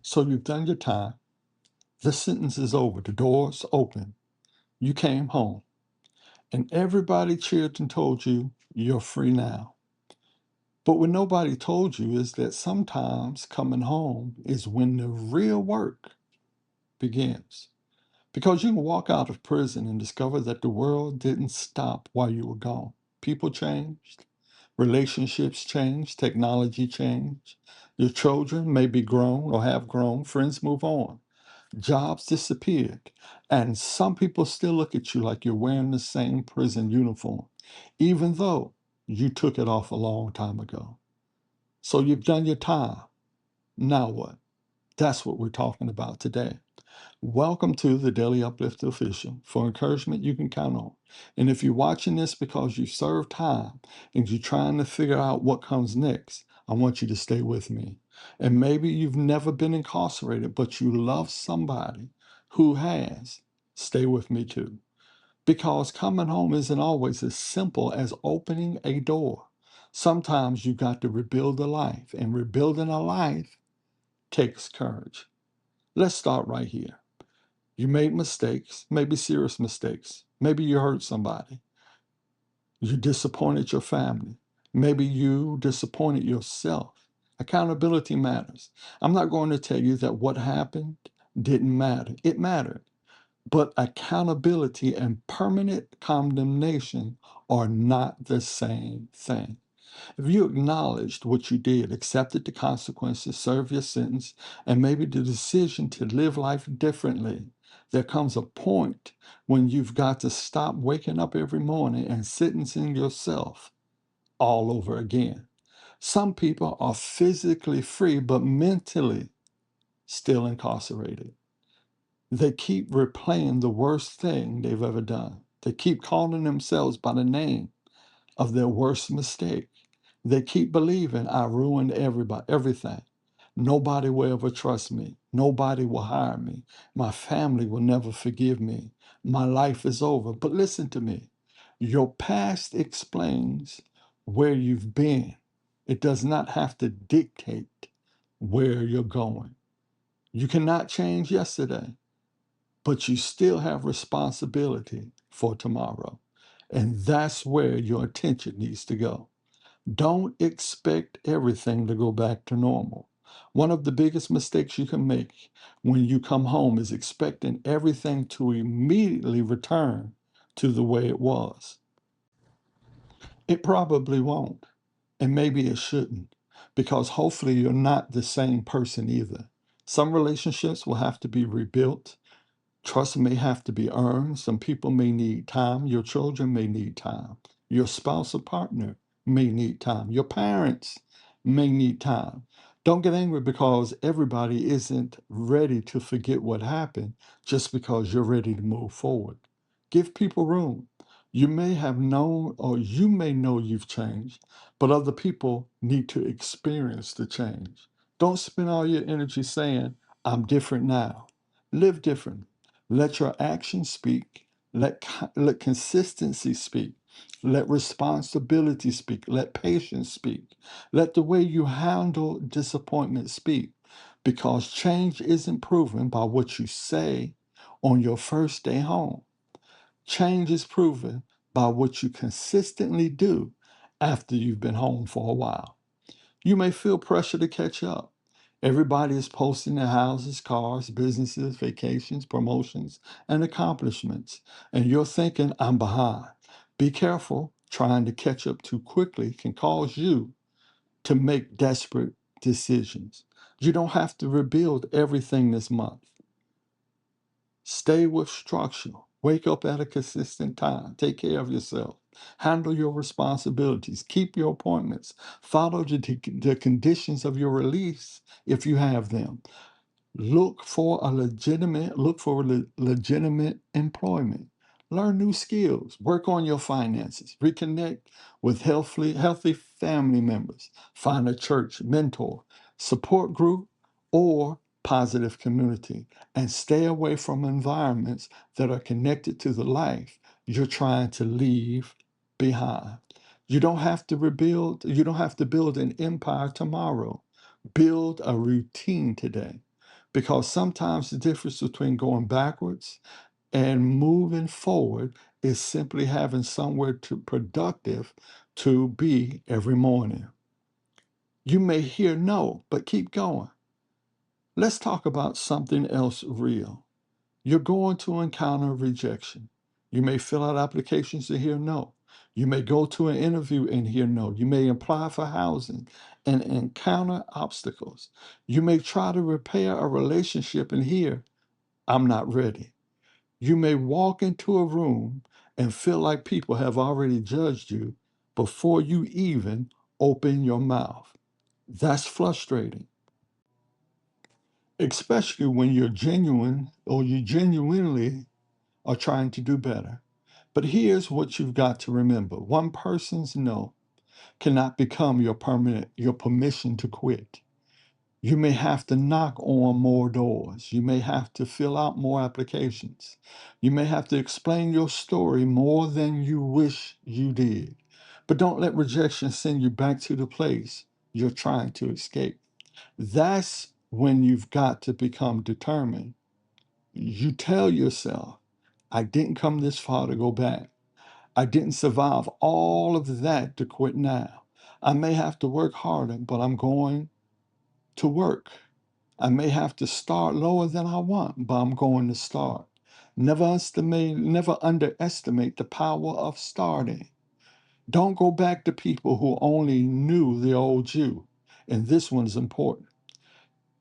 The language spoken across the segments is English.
So you've done your time. The sentence is over. The door's open. You came home. And everybody cheered and told you you're free now. But what nobody told you is that sometimes coming home is when the real work begins. Because you can walk out of prison and discover that the world didn't stop while you were gone. People changed, relationships changed, technology changed. Your children may be grown or have grown, friends move on, jobs disappeared, and some people still look at you like you're wearing the same prison uniform, even though you took it off a long time ago. So you've done your time. Now what? That's what we're talking about today. Welcome to the Daily Uplift Official. For encouragement you can count on. And if you're watching this because you served time and you're trying to figure out what comes next, I want you to stay with me. And maybe you've never been incarcerated, but you love somebody who has. Stay with me too. Because coming home isn't always as simple as opening a door. Sometimes you got to rebuild a life, and rebuilding a life takes courage. Let's start right here. You made mistakes, maybe serious mistakes. Maybe you hurt somebody. You disappointed your family. Maybe you disappointed yourself. Accountability matters. I'm not going to tell you that what happened didn't matter. It mattered. But accountability and permanent condemnation are not the same thing. If you acknowledged what you did, accepted the consequences, served your sentence, and maybe the decision to live life differently, there comes a point when you've got to stop waking up every morning and sentencing yourself all over again. Some people are physically free, but mentally still incarcerated. They keep replaying the worst thing they've ever done. They keep calling themselves by the name of their worst mistake. They keep believing I ruined everything. Nobody will ever trust me. Nobody will hire me. My family will never forgive me. My life is over. But listen to me. Your past explains where you've been. It does not have to dictate where you're going. You cannot change yesterday, but you still have responsibility for tomorrow. And that's where your attention needs to go. Don't expect everything to go back to normal. One of the biggest mistakes you can make when you come home is expecting everything to immediately return to the way it was. It probably won't, and maybe it shouldn't, because hopefully you're not the same person either. Some relationships will have to be rebuilt. Trust may have to be earned. Some people may need time. Your children may need time. Your spouse or partner may need time. Your parents may need time. Don't get angry because everybody isn't ready to forget what happened just because you're ready to move forward. Give people room. You may have known or you may know you've changed, but other people need to experience the change. Don't spend all your energy saying, I'm different now. Live different. Let your actions speak. Let consistency speak. Let responsibility speak. Let patience speak. Let the way you handle disappointment speak. Because change isn't proven by what you say on your first day home. Change is proven by what you consistently do after you've been home for a while. You may feel pressure to catch up. Everybody is posting their houses, cars, businesses, vacations, promotions, and accomplishments. And you're thinking, I'm behind. Be careful. Trying to catch up too quickly can cause you to make desperate decisions. You don't have to rebuild everything this month. Stay with structure. Wake up at a consistent time. Take care of yourself. Handle your responsibilities. Keep your appointments. Follow the conditions of your release if you have them. Look for legitimate employment. Learn new skills. Work on your finances. Reconnect with healthy family members. Find a church mentor, support group, or positive community. And stay away from environments that are connected to the life you're trying to leave behind. You don't have to rebuild, you don't have to build an empire tomorrow. Build a routine today. because sometimes the difference between going backwards and moving forward is simply having somewhere to productive to be every morning. You may hear no, but keep going. Let's talk about something else real. You're going to encounter rejection. You may fill out applications to hear no. You may go to an interview and hear no. You may apply for housing and encounter obstacles. You may try to repair a relationship and hear, I'm not ready. You may walk into a room and feel like people have already judged you before you even open your mouth. That's frustrating, especially when you're genuine or you genuinely are trying to do better. But here's what you've got to remember. One person's no cannot become your permission to quit. You may have to knock on more doors. You may have to fill out more applications. You may have to explain your story more than you wish you did. But don't let rejection send you back to the place you're trying to escape. That's when you've got to become determined. You tell yourself, I didn't come this far to go back. I didn't survive all of that to quit now. I may have to work harder, but I'm going to work. I may have to start lower than I want, but I'm going to start. Never underestimate the power of starting. Don't go back to people who only knew the old you. And this one's important.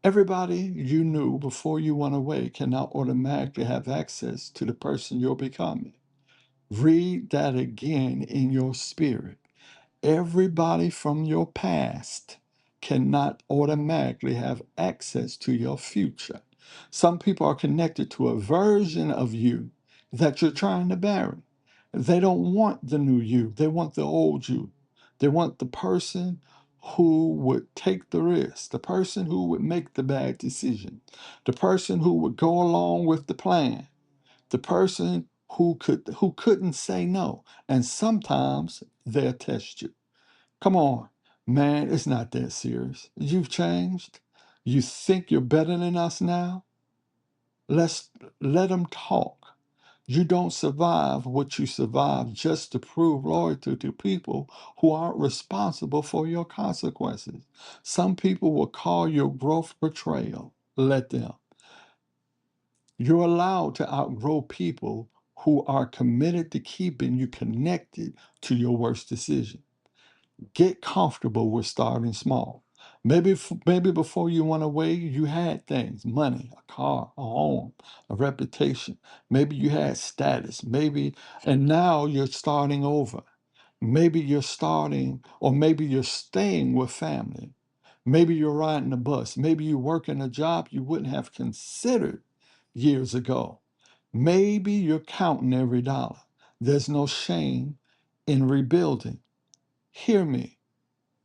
Everybody you knew before you went away cannot automatically have access to the person you're becoming. Read that again in your spirit. Everybody from your past cannot automatically have access to your future. Some people are connected to a version of you that you're trying to bury. They don't want the new you, they want the old you. They want the person who would take the risk, the person who would make the bad decision, the person who would go along with the plan, the person who couldn't say no. And sometimes they'll test you. Come on, man, it's not that serious. You've changed. You think you're better than us now? Let's let them talk. You don't survive what you survive just to prove loyalty to people who aren't responsible for your consequences. Some people will call your growth betrayal. Let them. You're allowed to outgrow people who are committed to keeping you connected to your worst decision. Get comfortable with starting small. Maybe before you went away, you had things, money, a car, a home, a reputation. Maybe you had status. And now you're starting over. Maybe you're starting, or maybe you're staying with family. Maybe you're riding a bus. Maybe you work in a job you wouldn't have considered years ago. Maybe you're counting every dollar. There's no shame in rebuilding. Hear me.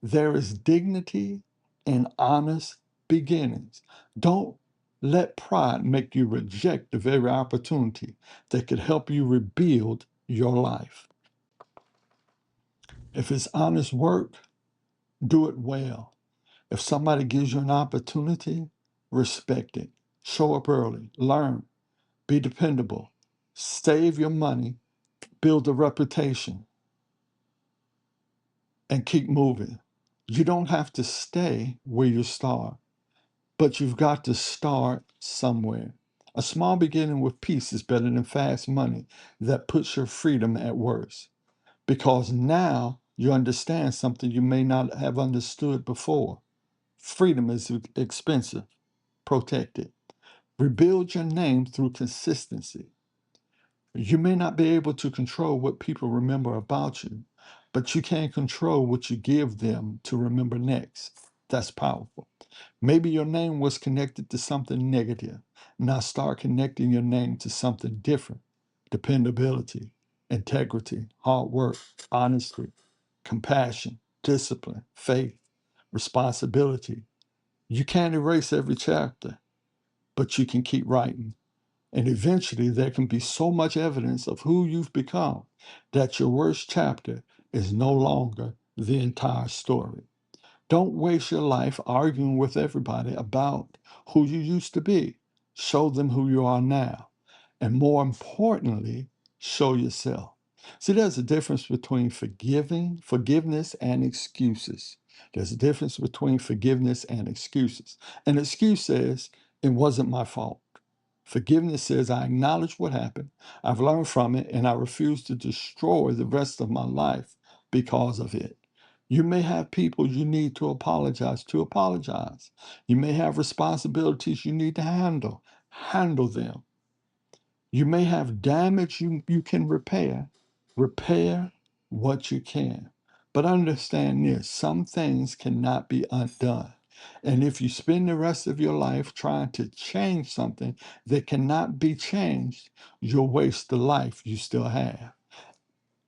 There is dignity in honest beginnings. Don't let pride make you reject the very opportunity that could help you rebuild your life. If it's honest work, do it well. If somebody gives you an opportunity, respect it. Show up early, learn, be dependable, save your money, build a reputation, and keep moving. You don't have to stay where you start, but you've got to start somewhere. A small beginning with peace is better than fast money that puts your freedom at worst, because now you understand something you may not have understood before. Freedom is expensive. Protect it. Rebuild your name through consistency. You may not be able to control what people remember about you, but you can control what you give them to remember next. That's powerful. Maybe your name was connected to something negative. Now start connecting your name to something different. Dependability, integrity, hard work, honesty, compassion, discipline, faith, responsibility. You can't erase every chapter, but you can keep writing. And eventually, there can be so much evidence of who you've become that your worst chapter is no longer the entire story. Don't waste your life arguing with everybody about who you used to be. Show them who you are now. And more importantly, show yourself. See, there's a difference between forgiveness and excuses. There's a difference between forgiveness and excuses. An excuse says, it wasn't my fault. Forgiveness says, I acknowledge what happened, I've learned from it, and I refuse to destroy the rest of my life because of it. You may have people you need to apologize to apologize. You may have responsibilities you need to handle them. You may have damage you can repair what you can. But understand this, some things cannot be undone. And if you spend the rest of your life trying to change something that cannot be changed, you'll waste the life you still have.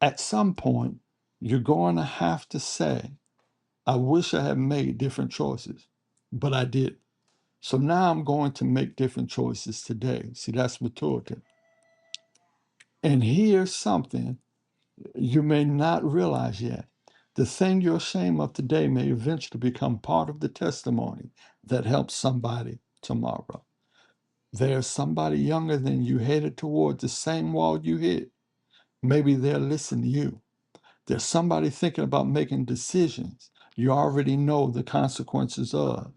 At some point, you're going to have to say, I wish I had made different choices, but I didn't. So now I'm going to make different choices today. See, that's maturity. And here's something you may not realize yet. The thing you're ashamed of today may eventually become part of the testimony that helps somebody tomorrow. There's somebody younger than you headed toward the same wall you hit. Maybe they'll listen to you. There's somebody thinking about making decisions you already know the consequences of.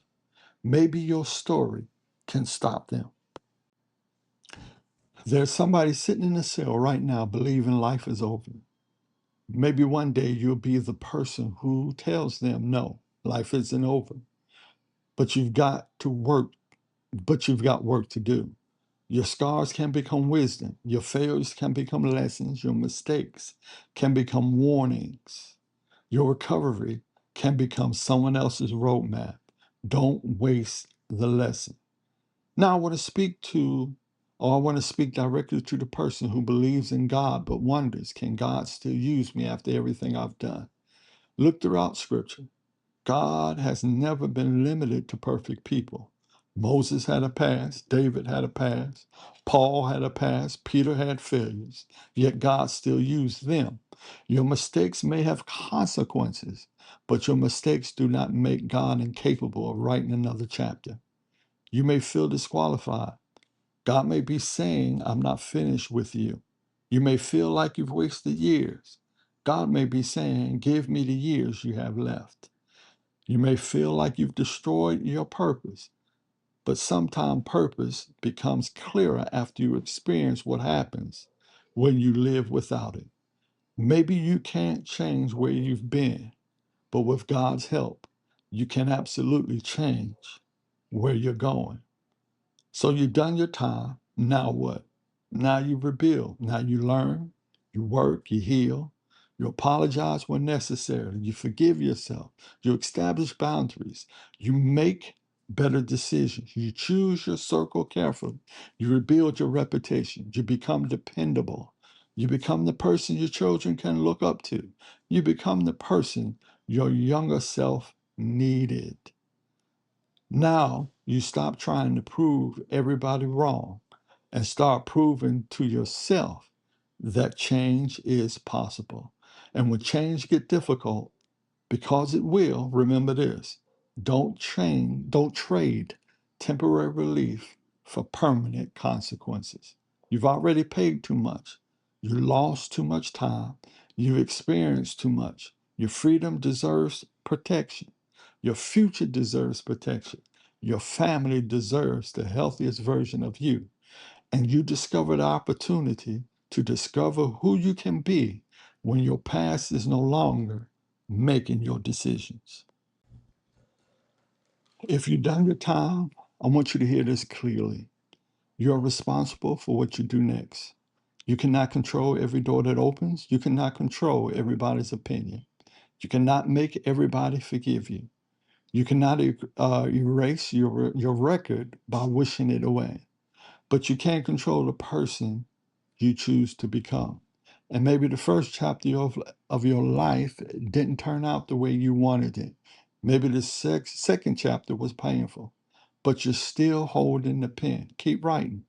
Maybe your story can stop them. There's somebody sitting in a cell right now believing life is over. Maybe one day you'll be the person who tells them, no, life isn't over. But you've got to work, but you've got work to do. Your scars can become wisdom. Your failures can become lessons. Your mistakes can become warnings. Your recovery can become someone else's roadmap. Don't waste the lesson. Now, I want to speak directly to the person who believes in God but wonders, can God still use me after everything I've done? Look throughout Scripture. God has never been limited to perfect people. Moses had a past, David had a past, Paul had a past, Peter had failures, yet God still used them. Your mistakes may have consequences, but your mistakes do not make God incapable of writing another chapter. You may feel disqualified. God may be saying, I'm not finished with you. You may feel like you've wasted years. God may be saying, give me the years you have left. You may feel like you've destroyed your purpose, but sometimes purpose becomes clearer after you experience what happens when you live without it. Maybe you can't change where you've been, but with God's help, you can absolutely change where you're going. So you've done your time. Now what? Now you rebuild. Now you learn, you work, you heal, you apologize when necessary, you forgive yourself, you establish boundaries, you make better decisions, you choose your circle carefully, you rebuild your reputation, you become dependable, you become the person your children can look up to, you become the person your younger self needed. Now you stop trying to prove everybody wrong and start proving to yourself that change is possible. And when change get difficult, because it will, remember this, don't trade temporary relief for permanent consequences. You've already paid too much. You lost too much time. You've experienced too much. Your freedom deserves protection. Your future deserves protection. Your family deserves the healthiest version of you. And you discover the opportunity to discover who you can be when your past is no longer making your decisions. If you've done your time, I want you to hear this clearly. You're responsible for what you do next. You cannot control every door that opens. You cannot control everybody's opinion. You cannot make everybody forgive you. You cannot erase your record by wishing it away. But you can control the person you choose to become. And maybe the first chapter of your life didn't turn out the way you wanted it. Maybe the second chapter was painful, but you're still holding the pen. Keep writing.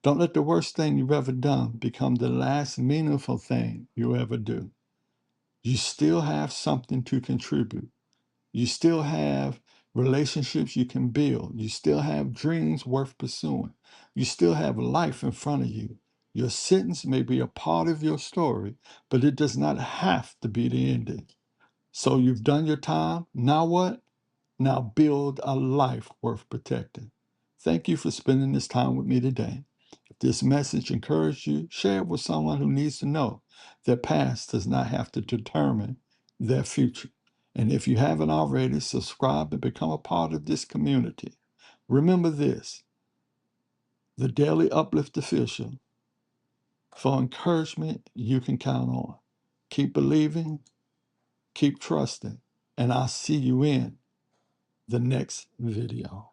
Don't let the worst thing you've ever done become the last meaningful thing you'll ever do. You still have something to contribute. You still have relationships you can build. You still have dreams worth pursuing. You still have life in front of you. Your sentence may be a part of your story, but it does not have to be the ending. So you've done your time. Now what? Now build a life worth protecting. Thank you for spending this time with me today. If this message encouraged you, share it with someone who needs to know their past does not have to determine their future. And if you haven't already, subscribe and become a part of this community. Remember this, the Daily Uplift Official, for encouragement you can count on. Keep believing, keep trusting, and I'll see you in the next video.